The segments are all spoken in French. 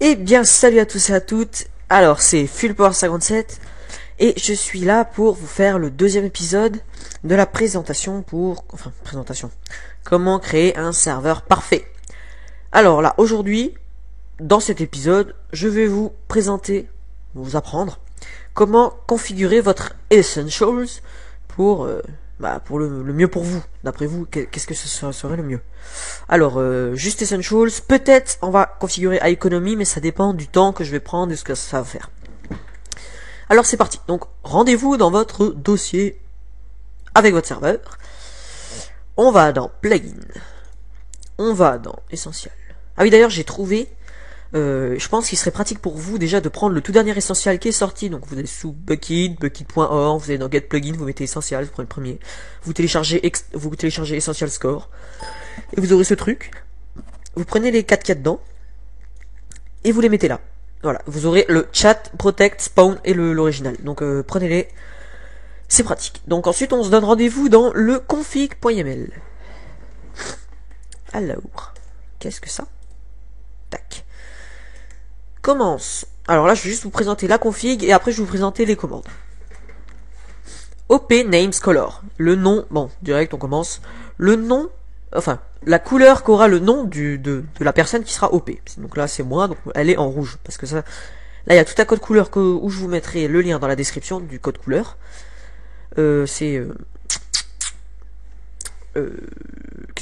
Eh bien, salut à tous et à toutes. Alors, c'est FullPower57 et je suis là pour vous faire le deuxième épisode de la présentation comment créer un serveur parfait. Alors là, aujourd'hui, dans cet épisode, je vais vous apprendre comment configurer votre Essentials pour le mieux pour vous. D'après vous, qu'est-ce que ce serait le mieux? Alors, juste Essentials, peut-être on va configurer à Economy, mais ça dépend du temps que je vais prendre et ce que ça va faire. Alors c'est parti. Donc, rendez-vous dans votre dossier avec votre serveur. On va dans Plugin. On va dans Essential. Ah oui, d'ailleurs, j'ai trouvé... je pense qu'il serait pratique pour vous déjà de prendre le tout dernier Essential qui est sorti. Donc vous allez sous Bukkit, bukkit.org, vous allez dans Get Plugin, vous mettez Essential, vous prenez le premier. Vous téléchargez Essential Score. Et vous aurez ce truc. Vous prenez les 4 qu'il y a dedans. Et vous les mettez là. Voilà, vous aurez le chat, protect, spawn et l'original. Donc prenez-les. C'est pratique. Donc ensuite on se donne rendez-vous dans le config.yml. Alors, qu'est-ce que ça? Tac. Commence. Alors là je vais juste vous présenter la config et après je vais vous présenter les commandes. OP names color. Le nom, bon, direct on commence. Le nom, enfin, la couleur qu'aura le nom de la personne qui sera OP. Donc là c'est moi, donc elle est en rouge. Parce que ça, là il y a tout un code couleur où je vous mettrai le lien dans la description du code couleur. Qu'est-ce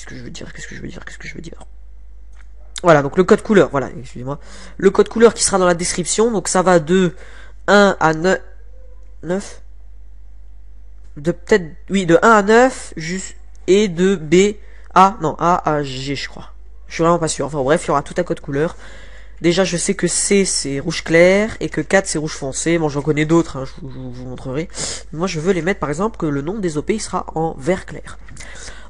que je veux dire? Voilà, donc le code couleur, voilà, excusez-moi. Le code couleur qui sera dans la description, donc ça va de 1 à 9. De 1 à 9, et de A à G, je crois. Je suis vraiment pas sûr. Enfin bref, il y aura tout un code couleur. Déjà, je sais que C, c'est rouge clair, et que 4, c'est rouge foncé. Bon, j'en connais d'autres, hein, je vous montrerai. Moi, je veux les mettre, par exemple, que le nom des OP, il sera en vert clair.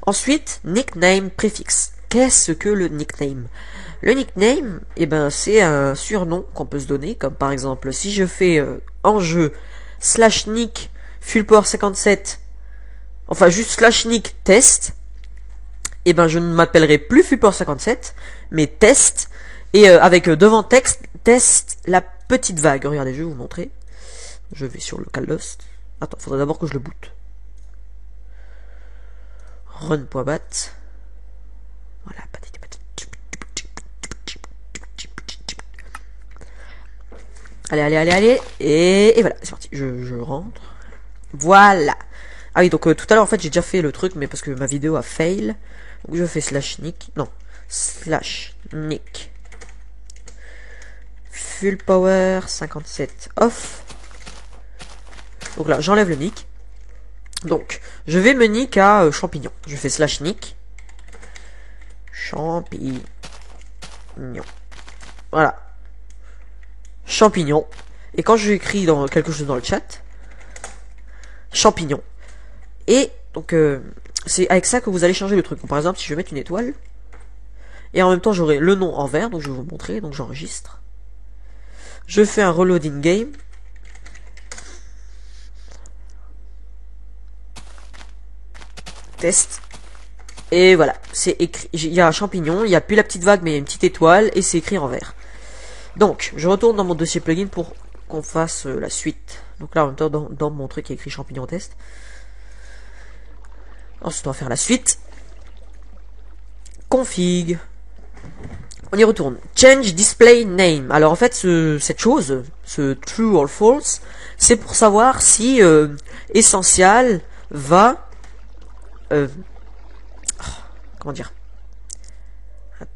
Ensuite, nickname préfixe. Qu'est-ce que le nickname? Le nickname, eh ben, c'est un surnom qu'on peut se donner, comme par exemple, si je fais en jeu /nick FullPower57, enfin juste /nick test, eh ben, je ne m'appellerai plus FullPower57, mais test, et avec devant test la petite vague. Regardez, je vais vous montrer. Je vais sur localhost. Attends, faudrait d'abord que je le boot. Run.bat. Voilà, allez, et voilà, c'est parti, je rentre, voilà. Ah oui, donc tout à l'heure, en fait, j'ai déjà fait le truc, mais parce que ma vidéo a fail, donc je fais /nick, /nick, FullPower57 off, donc là, j'enlève le nick, donc, je vais me nick à champignon, je fais /nick, champignon, voilà. Champignon. Et quand je écris dans quelque chose dans le chat, champignon. Et donc c'est avec ça que vous allez changer le truc. Donc, par exemple, si je vais mettre une étoile, et en même temps j'aurai le nom en vert, donc je vais vous montrer, donc j'enregistre. Je fais un reloading game. Test. Et voilà, c'est écrit. Il y a un champignon, il n'y a plus la petite vague, mais il y a une petite étoile, et c'est écrit en vert. Donc, je retourne dans mon dossier plugin pour qu'on fasse la suite. Donc là, en même temps, dans mon truc, il y a écrit champignon test. Ensuite, on va faire la suite. Config. On y retourne. Change display name. Alors, en fait, cette chose, ce true or false, c'est pour savoir si Essential va... comment dire?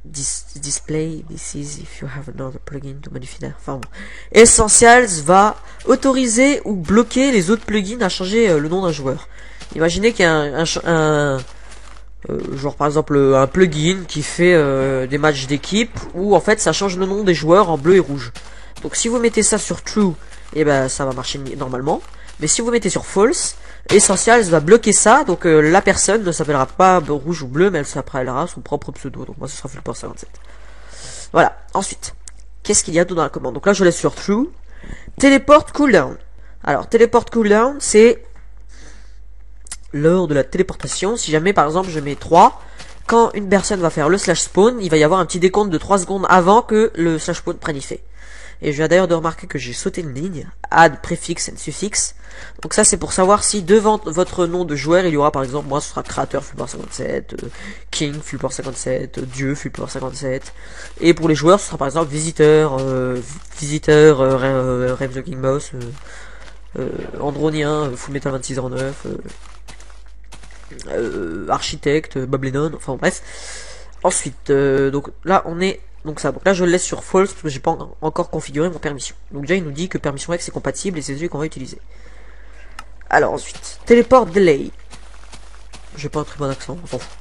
Display, this is if you have another plugin to modify. Enfin bon. Essentials va autoriser ou bloquer les autres plugins à changer le nom d'un joueur. Imaginez qu'il y a genre par exemple un plugin qui fait des matchs d'équipe où en fait ça change le nom des joueurs en bleu et rouge. Donc si vous mettez ça sur true, et ben ça va marcher normalement. Mais si vous mettez sur false, Essentials va bloquer ça, donc la personne ne s'appellera pas rouge ou bleu, mais elle s'appellera son propre pseudo. Donc moi ce sera FullPower57. Voilà. Ensuite, qu'est-ce qu'il y a d'autre dans la commande? Donc là, je laisse sur true. Téléport cooldown. Alors, téléport cooldown, c'est lors de la téléportation. Si jamais, par exemple, je mets 3, quand une personne va faire le slash spawn, il va y avoir un petit décompte de 3 secondes avant que le slash spawn prenne effet. Et je viens d'ailleurs de remarquer que j'ai sauté une ligne, add préfixe and suffixe. Donc ça c'est pour savoir si devant votre nom de joueur il y aura par exemple, moi ce sera créateur Fulpor57, King Fulpor57, Dieu Fulpor57. Et pour les joueurs ce sera par exemple visiteur, Rave the King Boss, Andronien, Fullmetal 2609, architecte, Bob Lennon, enfin bref. Ensuite, donc là on est donc ça. Donc là je le laisse sur false parce que j'ai pas encore configuré mon permission. Donc déjà il nous dit que permission X est compatible et c'est celui qu'on va utiliser. Alors ensuite, téléport delay. J'ai pas un très bon accent, on s'en fout.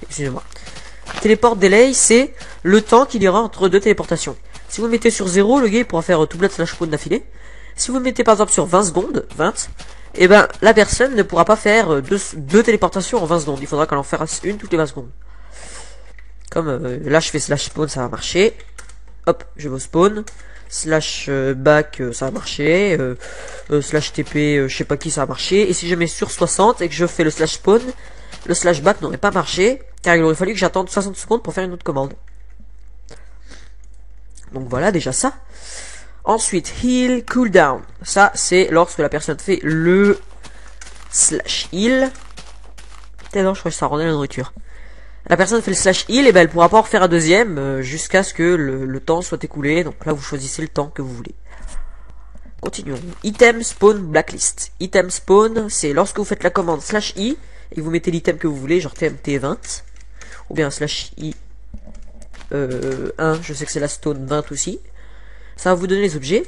Excusez-moi. Téléport delay, c'est le temps qu'il y aura entre deux téléportations. Si vous le mettez sur 0, le gars il pourra faire tout blood slash spawn d'affilée. Si vous le mettez par exemple sur 20 secondes, 20, et ben la personne ne pourra pas faire deux téléportations en 20 secondes. Il faudra qu'elle en fasse une toutes les 20 secondes. Comme là je fais slash spawn, ça va marcher. Hop, je vais au spawn. Slash back, ça va marcher. Slash TP, je sais pas qui, ça va marcher. Et si je mets sur 60 et que je fais le slash spawn, le slash back n'aurait pas marché, car il aurait fallu que j'attende 60 secondes pour faire une autre commande. Donc voilà déjà ça. Ensuite, heal cooldown. Ça, c'est lorsque la personne fait le slash heal. Putain, je crois que ça rendait la nourriture. La personne fait le slash heal, et ben elle pourra pas en refaire un deuxième jusqu'à ce que le temps soit écoulé. Donc là, vous choisissez le temps que vous voulez. Continuons. Item spawn blacklist. Item spawn, c'est lorsque vous faites la commande slash i et vous mettez l'item que vous voulez, genre TMT20 ou bien slash i 1. Je sais que c'est la stone 20 aussi. Ça va vous donner les objets.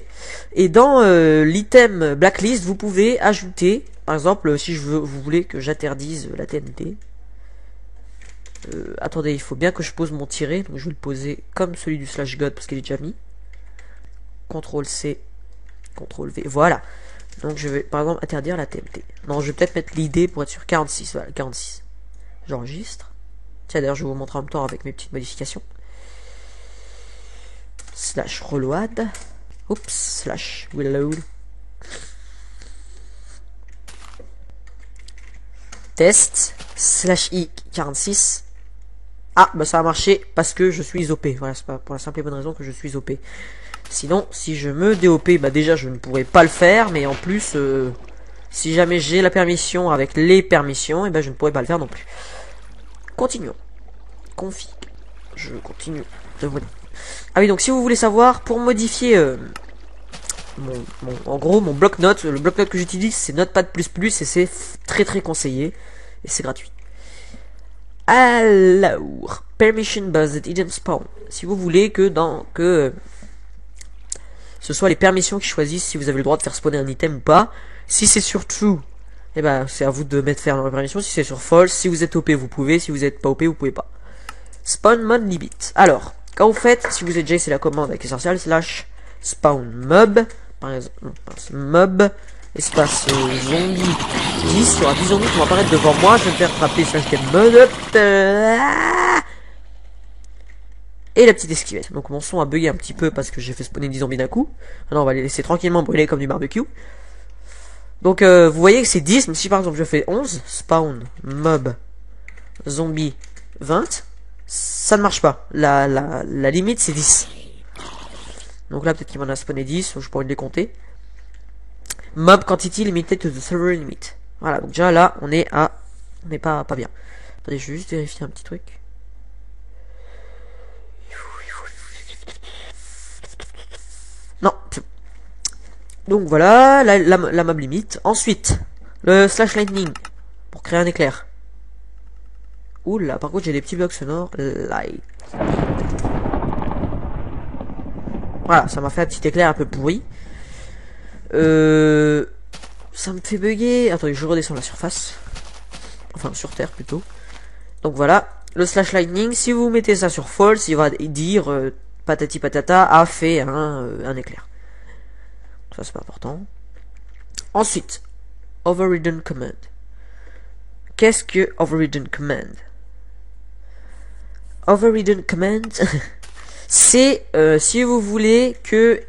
Et dans l'item blacklist, vous pouvez ajouter, par exemple, si vous voulez que j'interdise la TNT. Attendez, il faut bien que je pose mon tiret. Donc je vais le poser comme celui du slash god parce qu'il est déjà mis. CTRL C, CTRL V. Voilà. Donc je vais par exemple interdire la TNT. Non, je vais peut-être mettre l'ID pour être sûr. 46, voilà, 46. J'enregistre. Tiens, d'ailleurs, je vais vous montrer en même temps avec mes petites modifications. Slash reload. Oups, slash reload. Test. Slash I 46. Ah, bah ça a marché parce que je suis OP. Voilà, c'est pas pour la simple et bonne raison que je suis OP. Sinon, si je me DOP, bah déjà je ne pourrais pas le faire, mais en plus, si jamais j'ai la permission avec les permissions, et ben je ne pourrais pas le faire non plus. Continuons. Config. Je continue de modifier. Ah oui, donc si vous voulez savoir, pour modifier en gros mon bloc-notes, le bloc-notes que j'utilise c'est Notepad++ et c'est très conseillé et c'est gratuit. Alors, permission based item spawn. Si vous voulez que ce soit les permissions qui choisissent si vous avez le droit de faire spawner un item ou pas. Si c'est sur true, et ben c'est à vous de mettre faire la permission. Si c'est sur false, si vous êtes OP vous pouvez, si vous êtes pas OP vous pouvez pas. Spawn mode limit. Alors, quand vous faites, si vous êtes déjà c'est la commande avec essentiel slash spawn mob, par exemple, mob espace zombie 10, il y aura 10 zombies qui vont apparaître devant moi, je vais me faire frapper slash game mode et la petite esquivette. Donc mon son a bugué un petit peu parce que j'ai fait spawner 10 zombies d'un coup. Alors on va les laisser tranquillement brûler comme du barbecue. Donc vous voyez que c'est 10, mais si par exemple je fais 11, spawn mob zombie 20, ça ne marche pas. La limite c'est 10. Donc là peut-être qu'il m'en a spawné 10, je pourrais les compter. Mob quantity limited to the server limit. Voilà, donc déjà là on est pas bien. Attendez, je vais juste vérifier un petit truc. Non. Donc voilà, la mob limite. Ensuite, le slash lightning pour créer un éclair. Oula, par contre j'ai des petits blocs sonores. Light. Voilà, ça m'a fait un petit éclair un peu pourri. Ça me fait bugger. Attendez, je redescends la surface. Enfin, sur terre plutôt. Donc voilà, le slash lightning, si vous mettez ça sur false, il va dire patati patata a fait un éclair. Ça c'est pas important. Ensuite, overridden command. Qu'est-ce que overridden command? overridden command, c'est si vous voulez que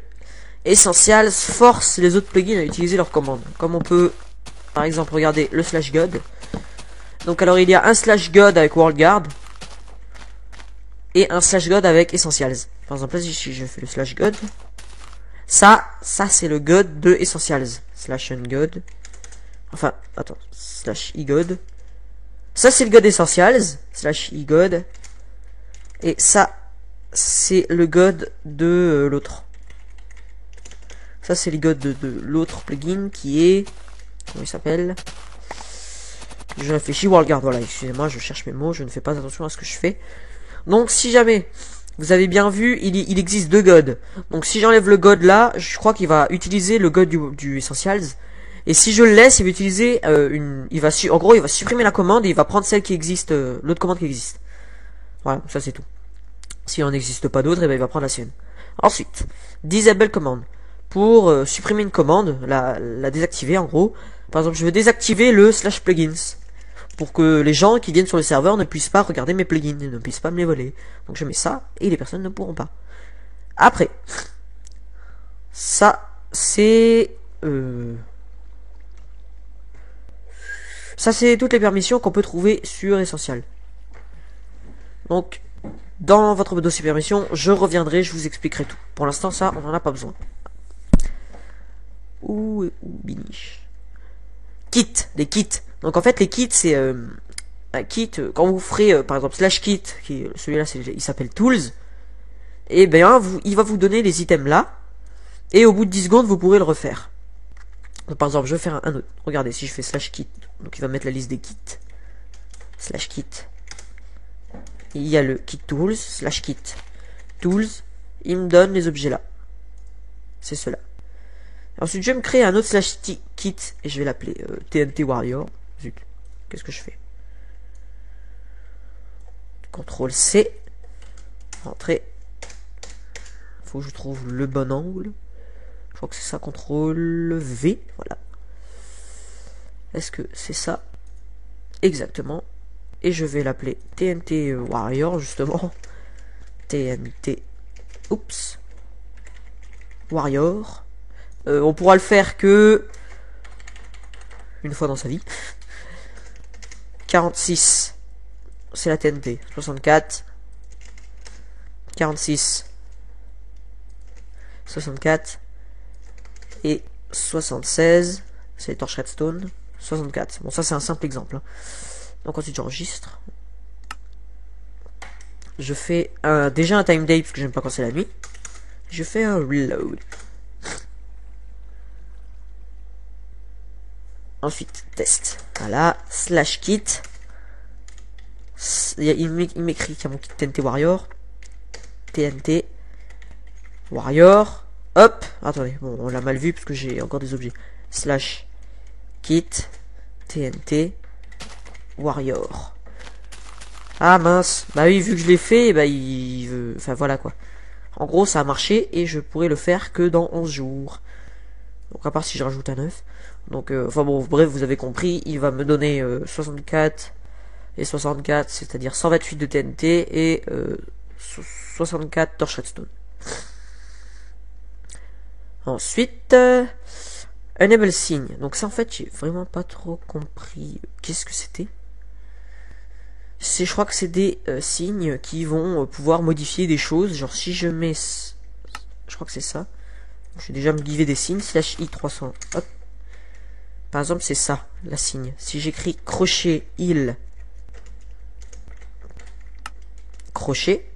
Essentials force les autres plugins à utiliser leurs commandes. Comme on peut, par exemple, regarder le /god. Donc alors il y a un /god avec WorldGuard et un /god avec Essentials. Par exemple, là, si je fais le /god, ça c'est le god de Essentials. /ungod. Enfin, attends, /egod. Ça c'est le god Essentials, /egod. Et ça, c'est le god de l'autre. Ça c'est le god de l'autre plugin qui est... Comment il s'appelle? Je réfléchis, WorldGuard, voilà, excusez-moi, je cherche mes mots, je ne fais pas attention à ce que je fais. Donc si jamais, vous avez bien vu, il existe deux gods. Donc si j'enlève le god là, je crois qu'il va utiliser le god du Essentials. Et si je le laisse, il va utiliser en gros, il va supprimer la commande et il va prendre celle qui existe, l'autre commande qui existe. Voilà, ça c'est tout. S'il n'en existe pas d'autres, et ben il va prendre la sienne. Ensuite, disable command. Pour supprimer une commande, la désactiver en gros. Par exemple, je veux désactiver le /plugins. Pour que les gens qui viennent sur le serveur ne puissent pas regarder mes plugins, et ne puissent pas me les voler. Donc je mets ça, et les personnes ne pourront pas. Après, ça, c'est... Ça, c'est toutes les permissions qu'on peut trouver sur Essential. Donc, dans votre dossier permission, je reviendrai, je vous expliquerai tout. Pour l'instant, ça, on n'en a pas besoin. Ouh, biniche. Kit, les kits. Donc en fait, les kits, c'est un kit, quand vous ferez, par exemple, /kit, qui celui-là, il s'appelle tools, et bien, il va vous donner les items là, et au bout de 10 secondes, vous pourrez le refaire. Donc, par exemple, je vais faire un autre. Regardez, si je fais /kit, donc il va mettre la liste des kits. /kit. Il y a le kit tools, /kit tools, il me donne les objets là. C'est cela. Ensuite, je vais me créer un autre /kit et je vais l'appeler TNT Warrior. Zut, qu'est-ce que je fais? CTRL C. Rentrer. Faut que je trouve le bon angle. Je crois que c'est ça, CTRL V. Voilà. Est-ce que c'est ça? Exactement. Et je vais l'appeler TNT Warrior, justement. TNT. Oups. Warrior. On pourra le faire que une fois dans sa vie. 46, c'est la TNT. 64, 46, 64 et 76, c'est les torches redstone. 64. Bon, ça c'est un simple exemple. Hein. Donc ensuite j'enregistre. Je fais déjà un time day parce que j'aime pas quand c'est la nuit. Je fais un reload. Ensuite, test. Voilà, /kit. Il m'écrit qu'il y a mon kit TNT Warrior. TNT Warrior. Hop. Attendez, bon, on l'a mal vu parce que j'ai encore des objets. /kit TNT Warrior. Ah mince. Bah oui, vu que je l'ai fait, bah il veut... Enfin voilà quoi. En gros, ça a marché et je pourrais le faire que dans 11 jours. Donc à part si je rajoute un 9. Donc, enfin bon, bref, vous avez compris, il va me donner 64 et 64, c'est-à-dire 128 de TNT et 64 torches redstone. Ensuite, enable signe. Donc ça, en fait, j'ai vraiment pas trop compris qu'est-ce que c'était. Je crois que c'est des signes qui vont pouvoir modifier des choses. Genre si je mets, je crois que c'est ça. Je vais déjà me giver des signes. /i300. Hop. Par exemple, c'est ça, la signe. Si j'écris crochet il crochet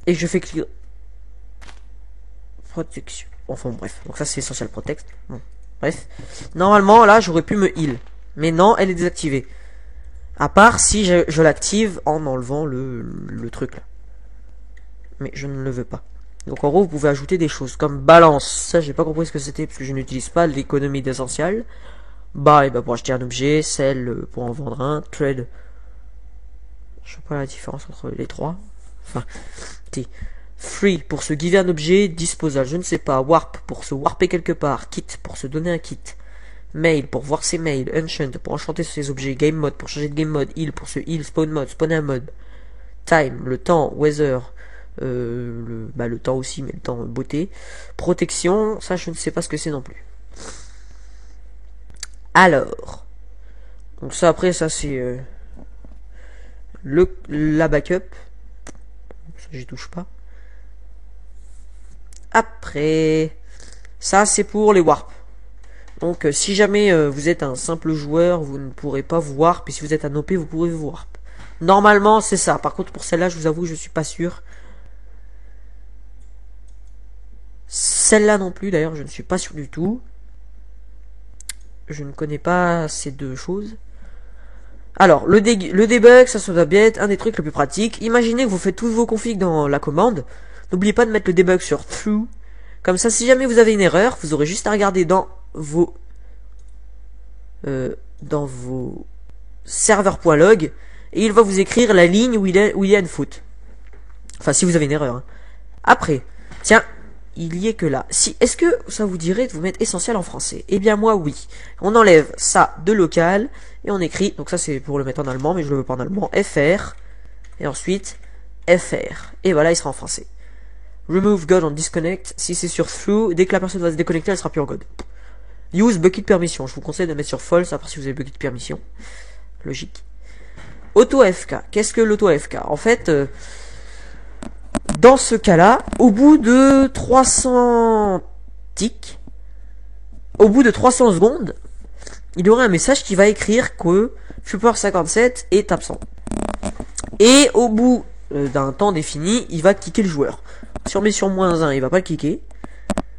et je fais cliquer protection. Enfin bref, donc ça c'est Essential Protect. Bon, bref. Normalement là j'aurais pu me heal. Mais non, elle est désactivée. À part si je l'active en enlevant le truc là. Mais je ne le veux pas. Donc en gros, vous pouvez ajouter des choses comme balance. Ça, j'ai pas compris ce que c'était parce que je n'utilise pas l'économie d'essentiel. Buy, bah pour acheter un objet. Sell, pour en vendre un. Trade. Je sais pas la différence entre les trois. Enfin, free pour se giver un objet. Disposal, je ne sais pas. Warp pour se warper quelque part. Kit pour se donner un kit. Mail pour voir ses mails. Enchant pour enchanter ses objets. Game mode pour changer de game mode. Heal pour se heal. Spawn mode, spawn un mode. Time, le temps. Weather, le temps aussi, mais le temps beauté. Protection, ça je ne sais pas ce que c'est non plus. Alors, donc ça après, ça c'est la backup. Ça j'y touche pas. Après, ça c'est pour les warps. Donc si jamais vous êtes un simple joueur, vous ne pourrez pas vous warp, et si vous êtes un OP, vous pourrez vous warp. Normalement c'est ça. Par contre pour celle-là, je vous avoue, je suis pas sûr. Celle-là non plus, d'ailleurs, je ne suis pas sûr du tout. Je ne connais pas ces deux choses. Alors, le debug, ça doit bien être un des trucs les plus pratiques. Imaginez que vous faites tous vos configs dans la commande. N'oubliez pas de mettre le debug sur true. Comme ça, si jamais vous avez une erreur, vous aurez juste à regarder dans vos serveurs.log et il va vous écrire la ligne où il y a une faute. Enfin, si vous avez une erreur. Hein. Après, tiens, il y est que là. Est-ce que ça vous dirait de vous mettre essentiel en français? Eh bien moi oui. On enlève ça de local et on écrit, donc ça c'est pour le mettre en allemand, mais je le veux pas en allemand, FR, et ensuite FR. Et voilà, il sera en français. Remove God on disconnect. Si c'est sur through, dès que la personne va se déconnecter, elle sera plus en God. Use bucket permission. Je vous conseille de mettre sur false, à part si vous avez bucket permission. Logique. Auto AFK. Qu'est-ce que l'auto AFK? En fait, dans ce cas-là, au bout de 300 ticks, au bout de 300 secondes, il y aura un message qui va écrire que Flipper57 est absent. Et au bout d'un temps défini, il va kicker le joueur. Si on met sur -1, il va pas le kicker.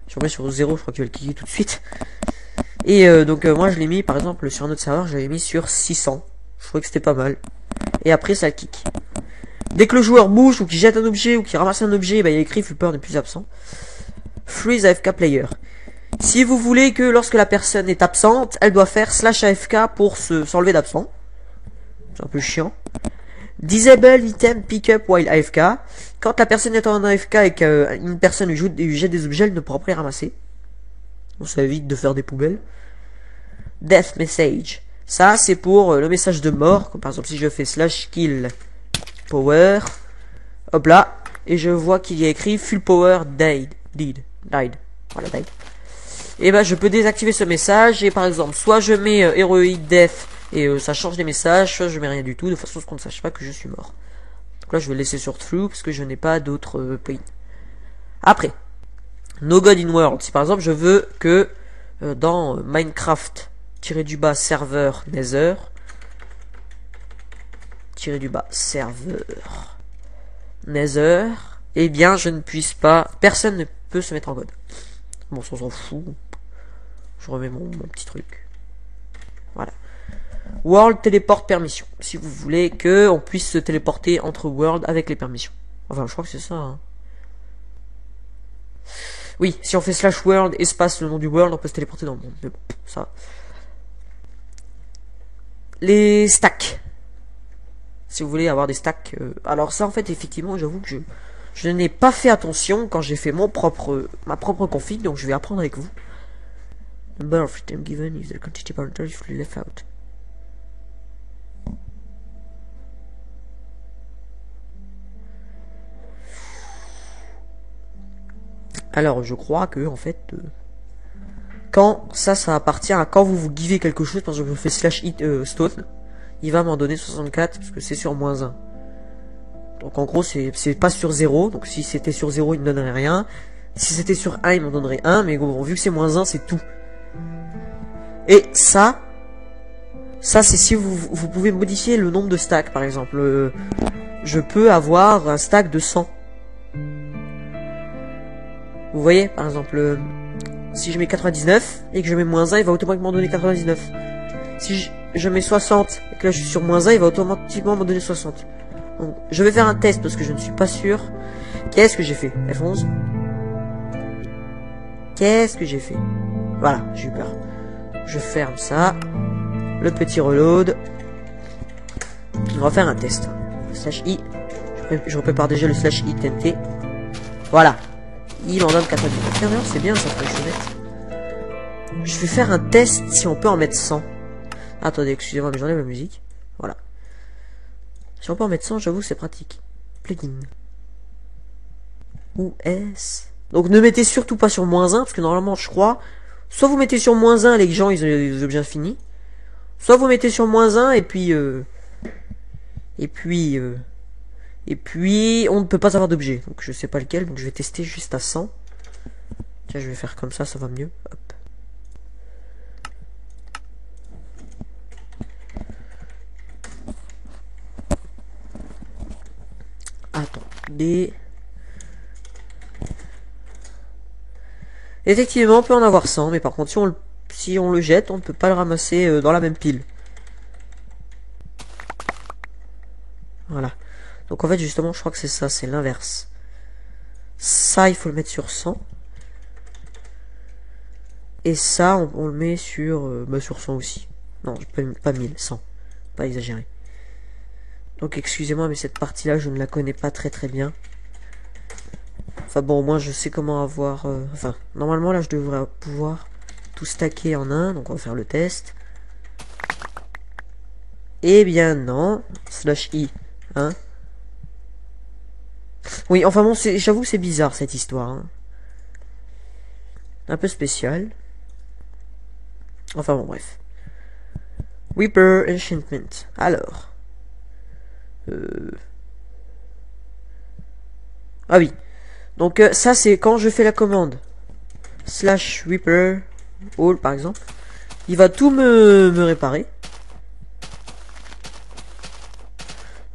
Si on met sur 0, je crois qu'il va le kicker tout de suite. Et donc moi je l'ai mis, par exemple, sur un autre serveur, j'avais mis sur 600. Je trouvais que c'était pas mal. Et après ça le kick. Dès que le joueur bouge, ou qu'il jette un objet, ou qu'il ramasse un objet, bah, il y a écrit Flipper n'est plus absent. Freeze AFK player. Si vous voulez que lorsque la personne est absente, elle doit faire /AFK pour s'enlever d'absent. C'est un peu chiant. Disable item pickup while AFK. Quand la personne est en AFK et qu'une personne lui jette des objets, elle ne pourra pas les ramasser. Donc ça évite de faire des poubelles. Death message. Ça c'est pour le message de mort. Comme par exemple si je fais /kill power. Hop là. Et je vois qu'il y a écrit full power died. Voilà, died. Et ben je peux désactiver ce message. Et par exemple, soit je mets heroic death et ça change les messages, soit je mets rien du tout, de façon à ce qu'on ne sache pas que je suis mort. Donc là je vais laisser sur true parce que je n'ai pas d'autres plugins. Après, no god in world. Si par exemple je veux que dans Minecraft serveur Nether serveur Nether, eh bien je ne puisse pas, personne ne peut se mettre en god. Bon, ça on s'en fout. Je remets mon petit truc. Voilà. World téléporte permission. Si vous voulez que on puisse se téléporter entre world avec les permissions. Enfin, je crois que c'est ça. Hein. Oui, si on fait /world espace le nom du world, on peut se téléporter dans le monde. Mais bon, ça. Les stacks. Si vous voulez avoir des stacks. Alors ça, en fait, effectivement, j'avoue que je n'ai pas fait attention quand j'ai fait ma propre config, donc je vais apprendre avec vous. Number of items given if the quantity parameter is fully left out. Alors, je crois que, en fait, quand ça appartient à quand vous givez quelque chose, par exemple, je fais /hit stone, il va m'en donner 64 parce que c'est sur -1. Donc en gros c'est pas sur 0, donc si c'était sur 0 il me donnerait rien. Si c'était sur 1 il m'en donnerait 1, mais bon, vu que c'est -1 c'est tout. Et ça c'est si vous pouvez modifier le nombre de stacks par exemple. Je peux avoir un stack de 100. Vous voyez par exemple si je mets 99 et que je mets -1 il va automatiquement donner 99. Si je mets 60 et que là je suis sur -1 il va automatiquement me donner 60. Donc, je vais faire un test parce que je ne suis pas sûr. Qu'est-ce que j'ai fait? F11. Qu'est-ce que j'ai fait? Voilà, j'ai eu peur. Je ferme ça. Le petit reload. On va faire un test. /i. Je prépare déjà le /i TNT. Voilà. Il en donne 99. C'est bien ça, pour les chouettes. Je vais faire un test si on peut en mettre 100. Attendez, excusez-moi, mais j'enlève la musique. Voilà. Si on peut en mettre 100, j'avoue, c'est pratique. Plugin. Où est-ce? Donc ne mettez surtout pas sur -1, parce que normalement, je crois, soit vous mettez sur -1 les gens, ils ont les objets infinis. Soit vous mettez sur -1 et puis... Et puis, on ne peut pas avoir d'objet. Donc je sais pas lequel, donc je vais tester juste à 100. Tiens, je vais faire comme ça va mieux. Hop. Attendez. Effectivement, on peut en avoir 100, mais par contre, si on le jette, on ne peut pas le ramasser dans la même pile. Voilà. Donc en fait, justement, je crois que c'est ça, c'est l'inverse. Ça, il faut le mettre sur 100. Et ça, on le met sur, sur 100 aussi. Non, pas 1000, 100. Pas exagéré. Donc excusez-moi, mais cette partie-là, je ne la connais pas très bien. Enfin bon, moi je sais comment avoir... Enfin, normalement là, je devrais pouvoir tout stacker en un. Donc on va faire le test. Eh bien non. /i. Hein. Oui, enfin bon, j'avoue c'est bizarre cette histoire. Hein. Un peu spécial. Enfin bon, bref. Reaper Enchantment. Alors. Ah oui. Donc ça c'est quand je fais la commande. /Reaper all par exemple. Il va tout me réparer.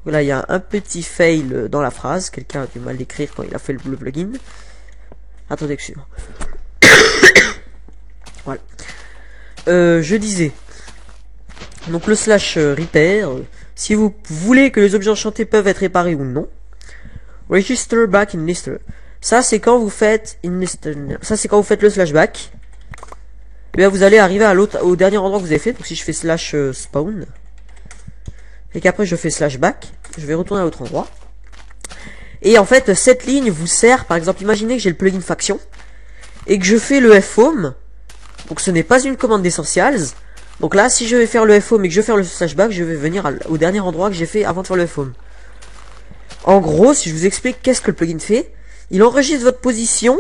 Là il y a un petit fail dans la phrase. Quelqu'un a du mal d'écrire quand il a fait le plugin. Attendez, excusez-moi. Voilà. Je disais. Donc le /repair. Si vous voulez que les objets enchantés peuvent être réparés ou non. Register back in lister. Ça c'est quand vous faites ça c'est quand vous faites le /back. Et bien vous allez arriver à au dernier endroit que vous avez fait. Donc si je fais /spawn et qu'après je fais /back, je vais retourner à l'autre endroit. Et en fait cette ligne vous sert, par exemple, imaginez que j'ai le plugin faction et que je fais le fhome. Donc ce n'est pas une commande d'essentials. Donc là si je vais faire le fhome et que je vais faire le /back, je vais venir au dernier endroit que j'ai fait avant de faire le fhome. En gros, si je vous explique qu'est-ce que le plugin fait, il enregistre votre position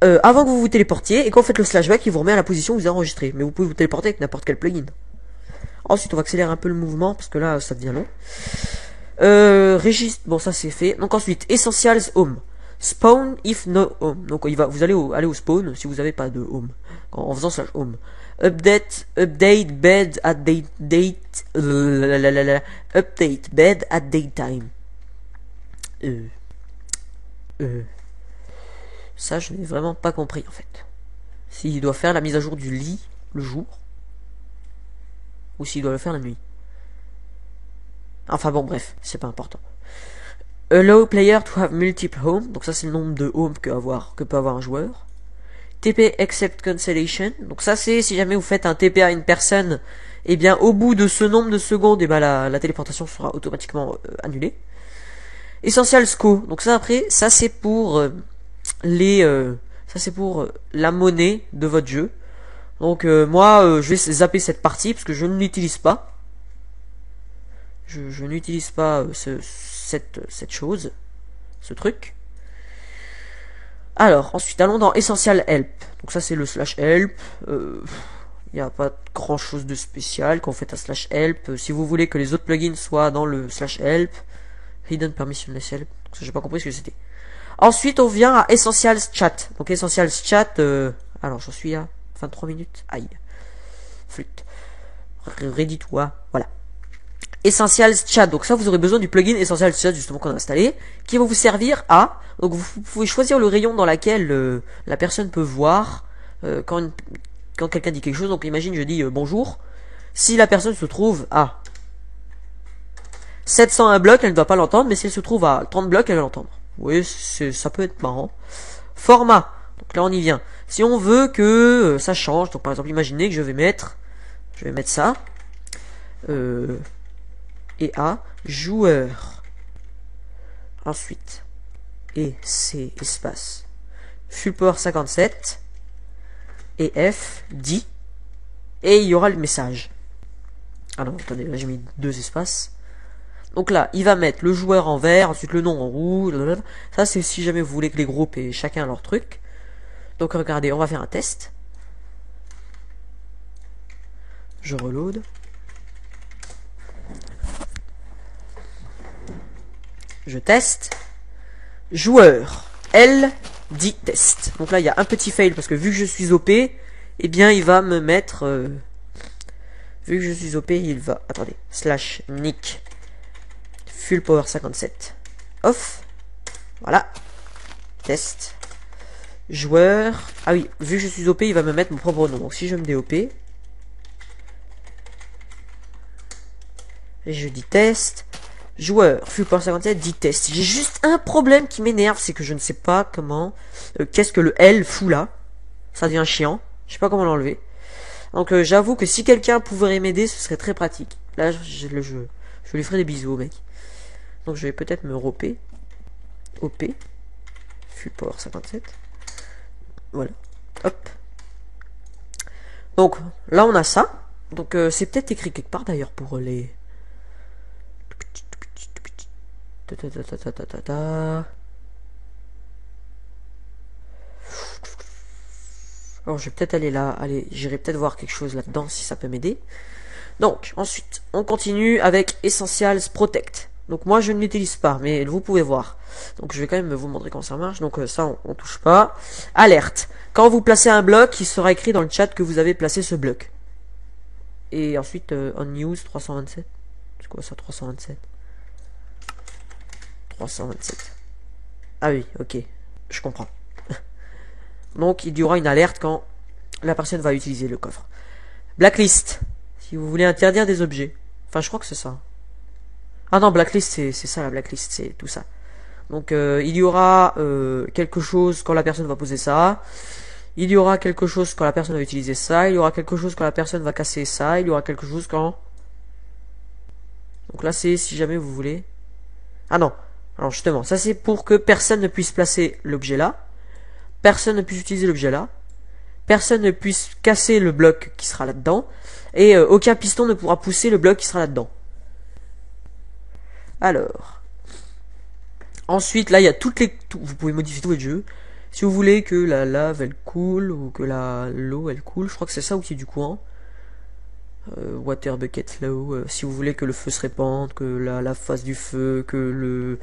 avant que vous vous téléportiez, et quand vous faites le /back, il vous remet à la position que vous avez enregistrée. Mais vous pouvez vous téléporter avec n'importe quel plugin. Ensuite, on va accélérer un peu le mouvement, parce que là, ça devient long. Registre, bon ça c'est fait. Donc ensuite, Essentials Home. Spawn if no home. Donc vous allez aller au spawn si vous n'avez pas de home. En faisant /home. Update bed at update bed at daytime. Ça je n'ai vraiment pas compris en fait. S'il doit faire la mise à jour du lit le jour ou s'il doit le faire la nuit. Enfin bon bref, c'est pas important. Allow player to have multiple home. Donc ça c'est le nombre de home que peut avoir un joueur. TP except cancellation. Donc ça c'est si jamais vous faites un TP à une personne, et bien au bout de ce nombre de secondes, et bien la téléportation sera automatiquement annulée. Essential SCO. Donc ça après, ça c'est pour la monnaie de votre jeu. Donc moi je vais zapper cette partie parce que je ne l'utilise pas. Je n'utilise pas cette chose, ce truc. Alors ensuite allons dans Essential Help. Donc ça c'est le /help. Il n'y a pas grand chose de spécial quand vous faites un /help. Si vous voulez que les autres plugins soient dans le /help. Hidden permissionless help. Donc ça j'ai pas compris ce que c'était. Ensuite on vient à Essentials Chat. Donc Essentials Chat. Alors j'en suis à 23 minutes. Aïe. Flûte. Ready-toi. Voilà. Essentials Chat. Donc ça vous aurez besoin du plugin Essentials Chat justement qu'on a installé, qui va vous servir à. Donc vous pouvez choisir le rayon dans lequel la personne peut voir quand quelqu'un dit quelque chose. Donc imagine je dis bonjour. Si la personne se trouve à 701 blocs, elle ne doit pas l'entendre, mais si elle se trouve à 30 blocs, elle va l'entendre. Oui, ça peut être marrant. Format. Donc là on y vient. Si on veut que ça change, donc par exemple imaginez que je vais mettre ça. Et à joueur. Ensuite. Et c'est espace. Full power 57. et F dit, et il y aura le message. Ah non, attendez, là j'ai mis 2 espaces. Donc là, il va mettre le joueur en vert, ensuite le nom en rouge. Ça, c'est si jamais vous voulez que les groupes aient chacun leur truc. Donc regardez, on va faire un test. Je reload. Je teste. Joueur. L dit test. Donc là, il y a un petit fail parce que vu que je suis OP, eh bien, il va me mettre... vu que je suis OP, il va... Attendez. Slash nick. Full power 57. Off. Voilà. Test. Joueur. Ah oui, vu que je suis OP, il va me mettre mon propre nom. Donc si je me DOP. Et je dis test. Joueur. Full power 57 dit test. J'ai juste un problème qui m'énerve, c'est que je ne sais pas comment... qu'est-ce que le L fout là. Ça devient chiant. Je sais pas comment l'enlever. Donc j'avoue que si quelqu'un pouvait m'aider, ce serait très pratique. Là, j'ai le jeu. Je lui ferai des bisous, mec. Donc je vais peut-être me roper. OP. Full power 57. Voilà. Hop. Donc là on a ça. Donc c'est peut-être écrit quelque part d'ailleurs pour les... Alors je vais peut-être aller là. Allez, j'irai peut-être voir quelque chose là-dedans si ça peut m'aider. Donc ensuite, on continue avec Essentials Protect. Donc moi je ne l'utilise pas, mais vous pouvez voir. Donc je vais quand même vous montrer comment ça marche. Donc ça on touche pas. Alerte. Quand vous placez un bloc, il sera écrit dans le chat que vous avez placé ce bloc. Et ensuite on news 327. C'est quoi ça 327 327. Ah oui, ok. Je comprends. Donc il y aura une alerte quand la personne va utiliser le coffre. Blacklist. Si vous voulez interdire des objets. Enfin je crois que c'est ça. Ah non, blacklist, c'est ça la blacklist, c'est tout ça. Donc il y aura quelque chose quand la personne va poser ça. Il y aura quelque chose quand la personne va utiliser ça. Il y aura quelque chose quand la personne va casser ça. Il y aura quelque chose quand... Donc là c'est si jamais vous voulez... Ah non. Alors justement, ça c'est pour que personne ne puisse placer l'objet là. Personne ne puisse utiliser l'objet là. Personne ne puisse casser le bloc qui sera là-dedans. Et aucun piston ne pourra pousser le bloc qui sera là-dedans. Alors, ensuite, là, il y a toutes les... vous pouvez modifier tout votre jeu. Si vous voulez que la lave, elle coule, ou que l'eau, elle coule, je crois que c'est ça aussi du courant. Water bucket flow. Si vous voulez que le feu se répande, que la lave fasse du feu, que le...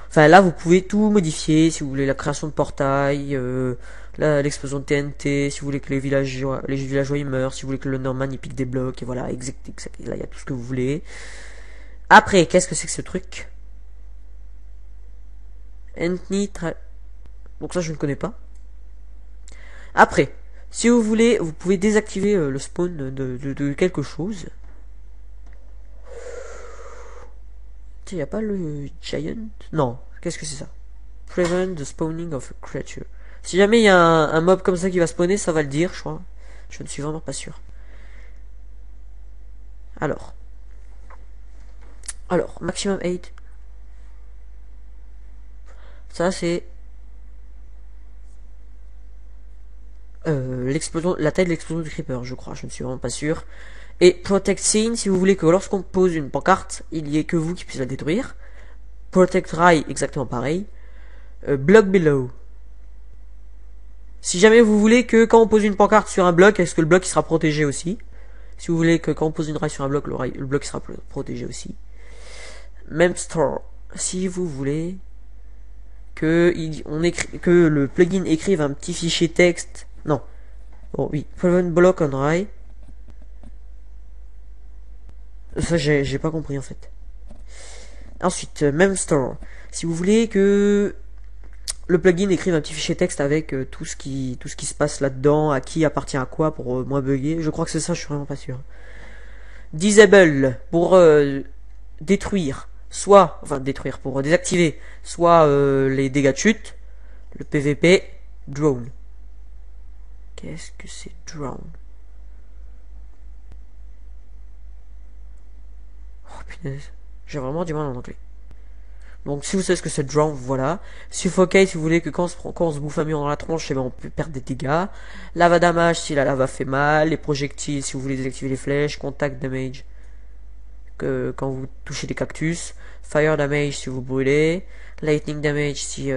Enfin, là, vous pouvez tout modifier. Si vous voulez la création de portail, l'explosion de TNT, si vous voulez que les villageois ils meurent, si vous voulez que le Norman il pique des blocs, et voilà, exact. Là, il y a tout ce que vous voulez. Après, qu'est-ce que c'est que ce truc? Donc ça, je ne connais pas. Après, si vous voulez, vous pouvez désactiver le spawn de quelque chose. Il n'y a pas le Giant? Non, qu'est-ce que c'est ça? Prevent the spawning of a creature. Si jamais il y a un mob comme ça qui va spawner, ça va le dire, je crois. Je ne suis vraiment pas sûr. Alors, maximum 8. Ça, c'est l'explosion, la taille de l'explosion du creeper, je crois. Je ne suis vraiment pas sûr. Et Protect Scene, si vous voulez que lorsqu'on pose une pancarte, il n'y ait que vous qui puissiez la détruire. Protect Rail, exactement pareil. Block Below. Si jamais vous voulez que quand on pose une pancarte sur un bloc, est-ce que le bloc il sera protégé aussi? Si vous voulez que quand on pose une rail sur un bloc, le bloc sera protégé aussi. Même store. Si vous voulez que que le plugin écrive un petit fichier texte. Non. Bon oui. Prevent block on rail. Ça j'ai pas compris en fait. Ensuite, même store. Si vous voulez que le plugin écrive un petit fichier texte avec tout ce qui se passe là-dedans, à qui appartient à quoi pour moins bugger. Je crois que c'est ça, je suis vraiment pas sûr. Disable pour détruire, pour désactiver, soit les dégâts de chute, le PVP, drone. Qu'est-ce que c'est drone? Oh punaise, j'ai vraiment du mal en anglais. Donc si vous savez ce que c'est drown, voilà. Suffocate si vous voulez que quand on se bouffe un mur dans la tronche, eh ben, on peut perdre des dégâts. Lava damage si la lava fait mal. Les projectiles si vous voulez désactiver les flèches. Contact damage que quand vous touchez des cactus. Fire damage si vous brûlez. Lightning damage si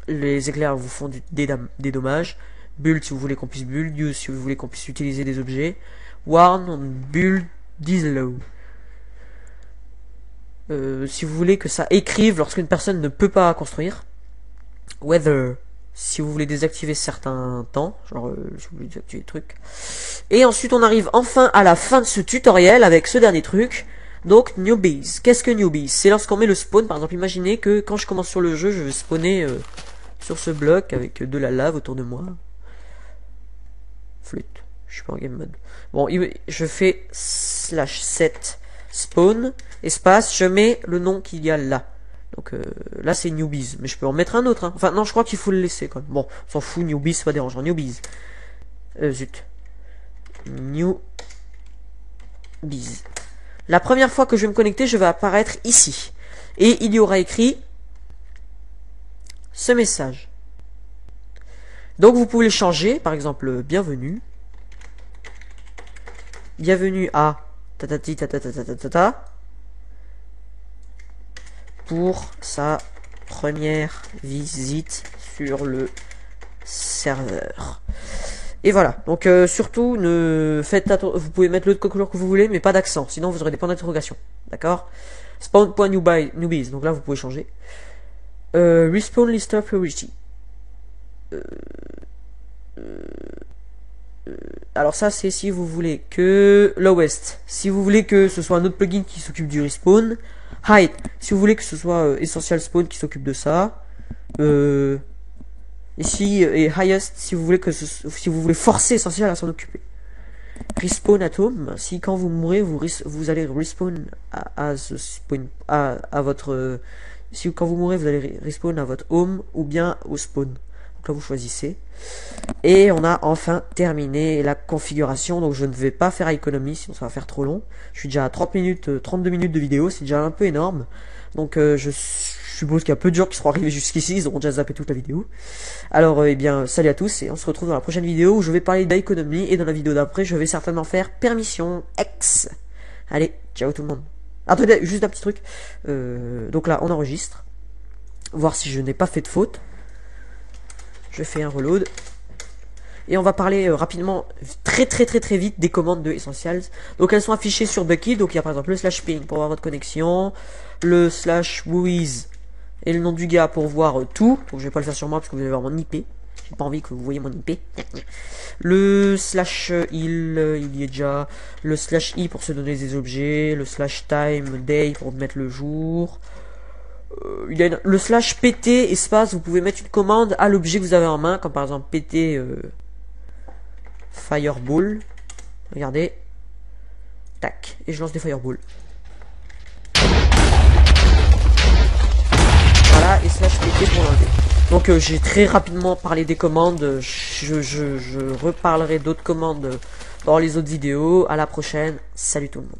les éclairs vous font des dommages. Build si vous voulez qu'on puisse build. Use si vous voulez qu'on puisse utiliser des objets. Warn on build disallow. Si vous voulez que ça écrive lorsqu'une personne ne peut pas construire. Weather, si vous voulez désactiver certains temps, genre si vous voulez désactiver des trucs. Et ensuite on arrive enfin à la fin de ce tutoriel avec ce dernier truc. Donc newbies. Qu'est-ce que newbies? C'est lorsqu'on met le spawn, par exemple imaginez que quand je commence sur le jeu, je vais spawner sur ce bloc avec de la lave autour de moi. Flûte, je suis pas en game mode. Bon, je fais /set spawn, espace, je mets le nom qu'il y a là. Donc là c'est newbies, mais je peux en mettre un autre. Hein. Enfin non, je crois qu'il faut le laisser quand même. Bon, on s'en fout, newbies, c'est pas dérangeant. Newbies. Zut. Newbies. La première fois que je vais me connecter, je vais apparaître ici. Et il y aura écrit ce message. Donc vous pouvez le changer, par exemple, bienvenue. Bienvenue à tatati tatatatata pour sa première visite sur le serveur. Et voilà, donc surtout ne faites attention, vous pouvez mettre l'autre couleur que vous voulez, mais pas d'accent, sinon vous aurez des points d'interrogation. D'accord? Spawn.newbies, donc là vous pouvez changer. Respawn lister priority. Alors ça c'est si vous voulez que lowest, si vous voulez que ce soit un autre plugin qui s'occupe du respawn. Height, si vous voulez que ce soit Essential Spawn qui s'occupe de ça. Ici et highest si vous voulez si vous voulez forcer Essential à s'en occuper. Respawn Atom, si quand vous mourrez vous allez respawn à votre si quand vous mourrez vous allez respawn à votre home ou bien au spawn. Donc là vous choisissez. Et on a enfin terminé la configuration, donc je ne vais pas faire à économie sinon ça va faire trop long. Je suis déjà à 32 minutes de vidéo, c'est déjà un peu énorme. Donc je suppose qu'il y a peu de gens qui seront arrivés jusqu'ici, ils auront déjà zappé toute la vidéo. Alors eh bien salut à tous et on se retrouve dans la prochaine vidéo où je vais parler d'économie et dans la vidéo d'après je vais certainement faire permission X. Allez, ciao tout le monde. Attendez, juste un petit truc. Donc là on enregistre, voir si je n'ai pas fait de faute. Je fais un reload. Et on va parler rapidement, très vite des commandes de Essentials. Donc elles sont affichées sur Bucky. Donc il y a par exemple le /ping pour voir votre connexion, le /whois et le nom du gars pour voir tout. Donc je vais pas le faire sur moi parce que vous allez voir mon IP. J'ai pas envie que vous voyez mon IP. Le /il y est déjà. Le /i pour se donner des objets. Le /time day pour mettre le jour. Il y a le /pt espace, vous pouvez mettre une commande à l'objet que vous avez en main, comme par exemple pt fireball. Regardez, tac, et je lance des fireballs. Voilà, et /pt pour l'enlever. Donc j'ai très rapidement parlé des commandes. Je reparlerai d'autres commandes dans les autres vidéos. À la prochaine, salut tout le monde.